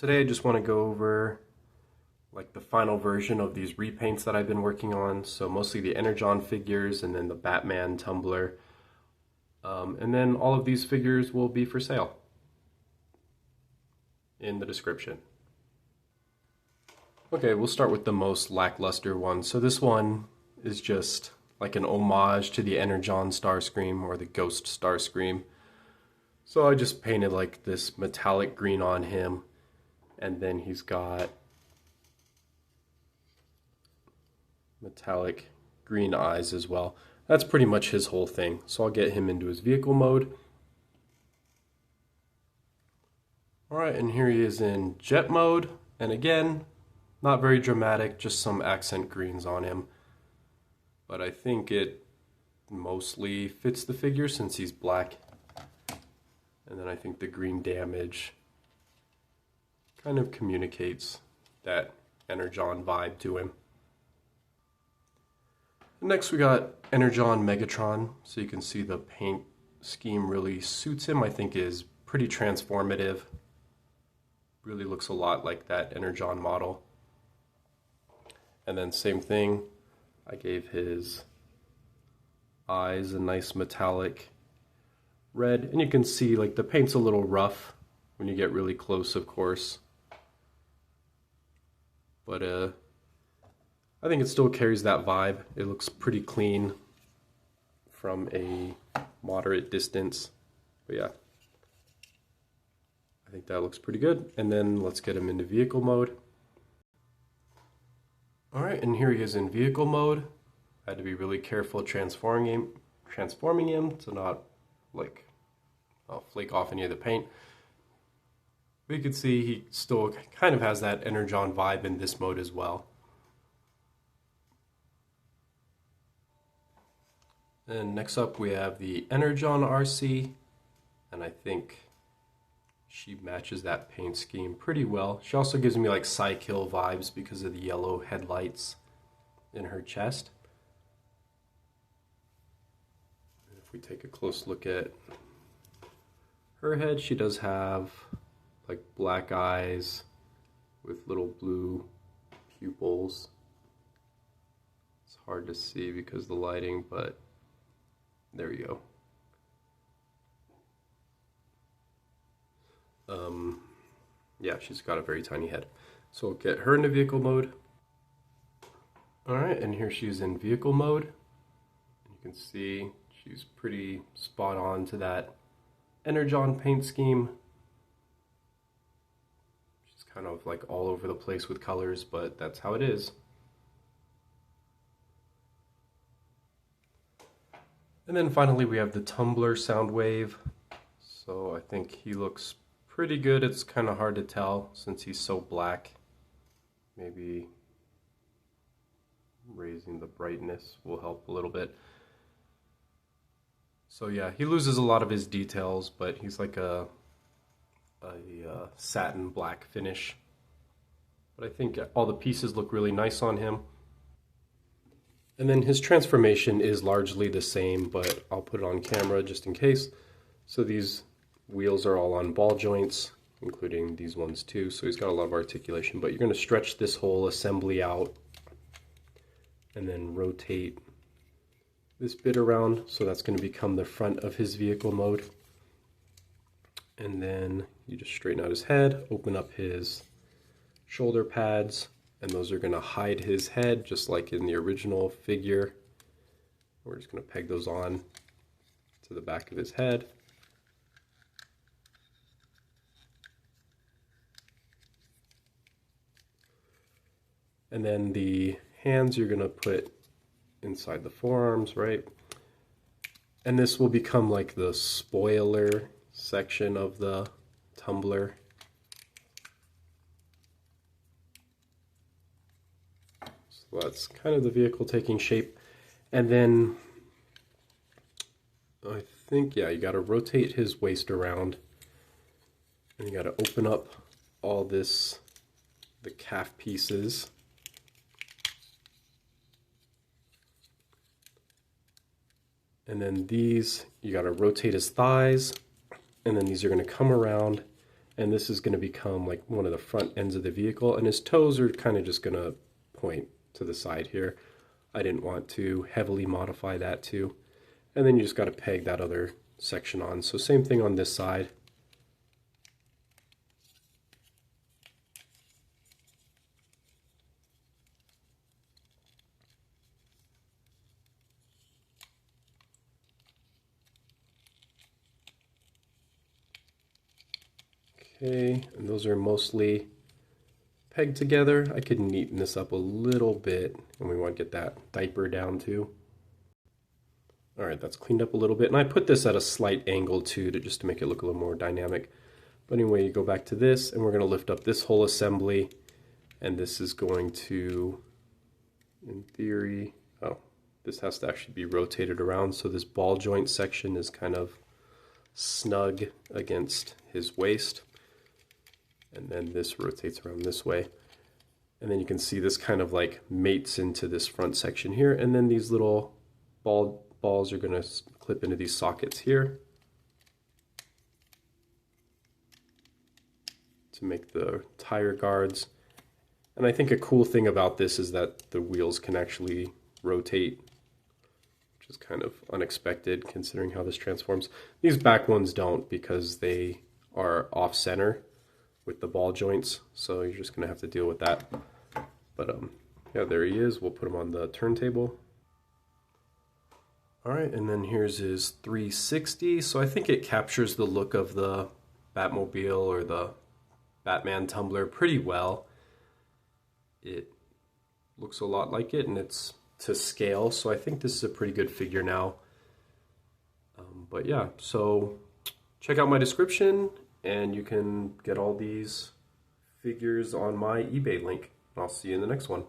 Today I just want to go over like the final version of these repaints that I've been working on. So mostly the Energon figures and then the Batman Tumbler. And then all of these figures will be for sale in the description. Okay, we'll start with the most lackluster one. So this one is just like an homage to the Energon Starscream or the Ghost Starscream. So I just painted like this metallic green on him, and then he's got metallic green eyes as well. That's pretty much his whole thing. So I'll get him into his vehicle mode. Alright, and here he is in jet mode, and again, not very dramatic, just some accent greens on him. But I think it mostly fits the figure since he's black. And then I think the green damage kind of communicates that Energon vibe to him. Next we got Energon Megatron. So you can see the paint scheme really suits him. I think is pretty transformative. Really looks a lot like that Energon model. And then same thing, I gave his eyes a nice metallic red, and you can see like the paint's a little rough when you get really close, of course, but I think it still carries that vibe. It looks pretty clean from a moderate distance, but yeah, I think that looks pretty good. And then let's get him into vehicle mode. Alright, and here he is in vehicle mode. I had to be really careful transforming him to not like flake off any of the paint. But you can see he still kind of has that Energon vibe in this mode as well. And next up we have the Energon RC, and I think she matches that paint scheme pretty well. She also gives me like Psykill vibes because of the yellow headlights in her chest. If we take a close look at her head, she does have like black eyes with little blue pupils. It's hard to see because of the lighting, but there you go. Yeah, she's got a very tiny head. So we'll get her into vehicle mode. Alright, and here she is in vehicle mode. You can see she's pretty spot on to that Energon paint scheme. She's kind of like all over the place with colors, but that's how it is. And then finally we have the Tumbler Soundwave. So I think he looks pretty good. It's kind of hard to tell since he's so black. Maybe raising the brightness will help a little bit. So yeah, he loses a lot of his details, but he's like a satin black finish. But I think all the pieces look really nice on him. And then his transformation is largely the same, but I'll put it on camera just in case. So these wheels are all on ball joints, including these ones too, so he's got a lot of articulation, but you're going to stretch this whole assembly out and then rotate this bit around, so that's going to become the front of his vehicle mode. And then you just straighten out his head, open up his shoulder pads, and those are going to hide his head just like in the original figure. We're just going to peg those on to the back of his head. And then the hands you're going to put inside the forearms, right? And this will become like the spoiler section of the Tumbler. So that's kind of the vehicle taking shape. And then I think, yeah, you got to rotate his waist around. And you got to open up all this, the calf pieces. And then these, you got to rotate his thighs, and then these are going to come around and this is going to become like one of the front ends of the vehicle, and his toes are kind of just going to point to the side here. I didn't want to heavily modify that too. And then you just got to peg that other section on. So same thing on this side. Okay, and those are mostly pegged together. I could neaten this up a little bit, and we want to get that diaper down too. All right, that's cleaned up a little bit, and I put this at a slight angle too, just to make it look a little more dynamic. But anyway, you go back to this, and we're going to lift up this whole assembly, and this is going to, in theory, this has to actually be rotated around, so this ball joint section is kind of snug against his waist. And then this rotates around this way. And then you can see this kind of like mates into this front section here. And then these little balls are going to clip into these sockets here to make the tire guards. And I think a cool thing about this is that the wheels can actually rotate, which is kind of unexpected considering how this transforms. These back ones don't, because they are off center with the ball joints, so you're just gonna have to deal with that. But yeah, there he is. We'll put him on the turntable. All right, and then here's his 360. So I think it captures the look of the Batmobile or the Batman Tumbler pretty well. It looks a lot like it, and it's to scale, so I think this is a pretty good figure now. But yeah, so check out my description, and you can get all these figures on my eBay link. I'll see you in the next one.